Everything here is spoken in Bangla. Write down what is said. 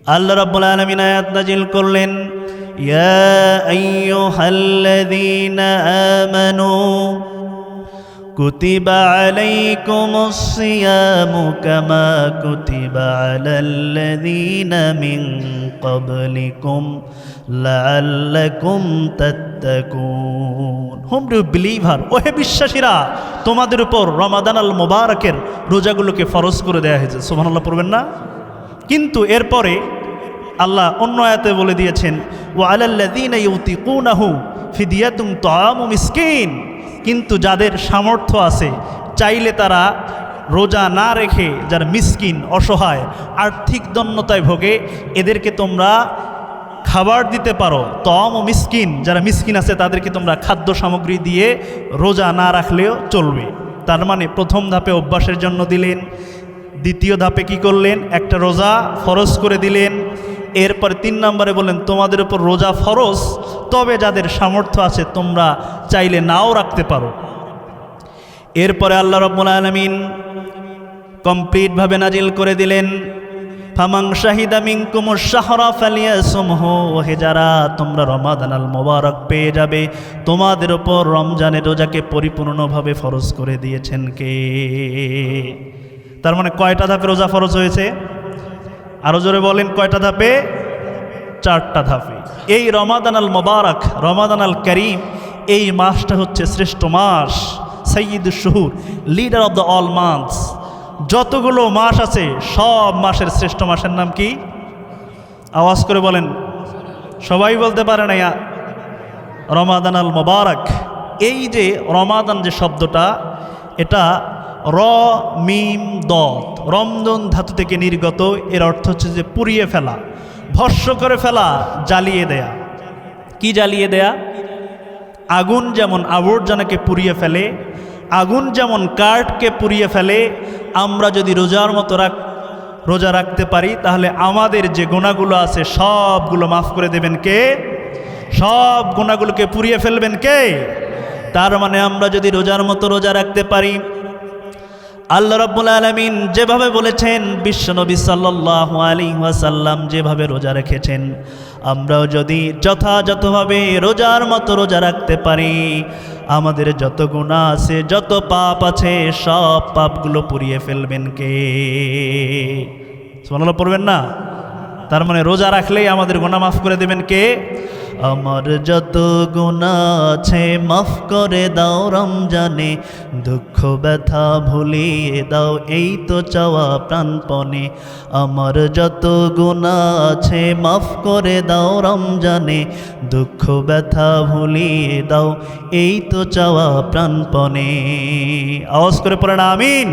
আল্লাহ রাব্বুল আলামিন আয়াত নাজিল করলেন, ইয়া আইয়ুহাল্লাযীনা আমানু কুতিবা আলাইকুমুস সিয়ামু কামা কুতিবা আলাল্লাযীনা মিন ক্বাবলিকুম লাআল্লাকুম তাত্তাকুন। হোম টু বিলিভার, ওহে বিশ্বাসীরা, তোমাদের উপর রমাদান আল মুবারকের রোজাগুলোকে ফরজ করে দেয়া হয়েছে। সুবহানাল্লাহ পড়বেন না? কিন্তু এরপরে আল্লাহ অন্য আয়াতে বলে দিয়েছেন, ওয়া আলাল্লাযীনা ইউতিকুনাহু ফিদিয়াতুন তাআমু মিসকিন। কিন্তু যাদের সামর্থ্য আছে, চাইলে তারা রোজা না রেখে, যারা মিসকিন অসহায় আর্থিক দন্যতায় ভোগে, এদেরকে তোমরা খাবার দিতে পারো। তাআমু মিসকিন, যারা মিসকিন আছে তাদেরকে তোমরা খাদ্য সামগ্রী দিয়ে রোজা না রাখলেও চলবে। তার মানে প্রথম ধাপে অভ্যাসের জন্য দিলেন, দ্বিতীয় ধাপে কি করলেন, একটা রোজা ফরজ করে দিলেন। এরপরে 3 নম্বরে বললেন তোমাদের উপর রোজা ফরজ, তবে যাদের সামর্থ্য আছে তোমরা চাইলে নাও রাখতে পারো। এরপরে আল্লাহ রাব্বুল আলামিন কমপ্লিটভাবে নাজিল করে দিলেন, ফামান শাহিদা মিনকুমুশ শাহরা ফালিয়াসুমহু। ওহে যারা তোমরা রমাদান আল মুবারক পেয়ে যাবে, তোমাদের উপর রমজানের রোজাকে পরিপূর্ণভাবে ফরজ করে দিয়েছেন কে? তার মানে কয়টা ধাপে রোজা ফরজ হয়েছে? আরো জোরে বলেন, কয়টা ধাপে? 4টা ধাপে। এই রমাদান আল মুবারক, রমাদান আল করিম, এই মাসটা হচ্ছে শ্রেষ্ঠ মাস, সাইয়্যিদুশ শুহুর, leader of the all months. যতগুলো মাস আছে সব মাসের শ্রেষ্ঠ মাসের নাম কি? আওয়াজ করে বলেন, সবাই বলতে পারে না রমাদান আল মুবারক। এই যে রমাদান যে শব্দটা, এটা র মিম দত, রমদন ধাতু থেকে নির্গত। এর অর্থ হচ্ছে যে পুড়িয়ে ফেলা, ভস্ম করে ফেলা, জ্বালিয়ে দেয়া। কি জ্বালিয়ে দেয়া? আগুন যেমন আবর্জনাকে পুড়িয়ে ফেলে, আগুন যেমন কাঠকে পুড়িয়ে ফেলে, আমরা যদি রোজার মতো রোজা রাখতে পারি, তাহলে আমাদের যে গুনাহগুলো আছে সবগুলো মাফ করে দেবেন কে? সব গুনাহগুলোকে পুড়িয়ে ফেলবেন কে? তার মানে আমরা যদি রোজার মতো রোজা রাখতে পারি, আল্লাহ রাব্বুল আলামিন যেভাবে বলেছেন, বিশ্বনবী সাল্লাল্লাহু আলাইহি ওয়াসাল্লাম যেভাবে রোজা রেখেছেন, আমরাও যদি যথাযথভাবে রোজার মতো রোজা রাখতে পারি, আমাদের যত গুনাহ আছে, যত পাপ আছে, সব পাপগুলো পুড়িয়ে ফেলবেন কে? সুবহানাল্লাহ পড়বেন না? তার মানে রোজা রাখলেই আমাদের গুনাহ মাফ করে দেবেন কে? আমার যত গুনাহ আছে মাফ করে দাও রমজানে, দুঃখ ব্যথা ভুলিয়ে দাও, এই তো চাওয়া প্রাণপণে। আমার যত গুনাহ আছে মাফ করে দাও রমজানে, দুঃখ ব্যথা ভুলিয়ে দাও, এই তো চাওয়া প্রাণপণে। আওয়াজ করে পড়েন আমিন।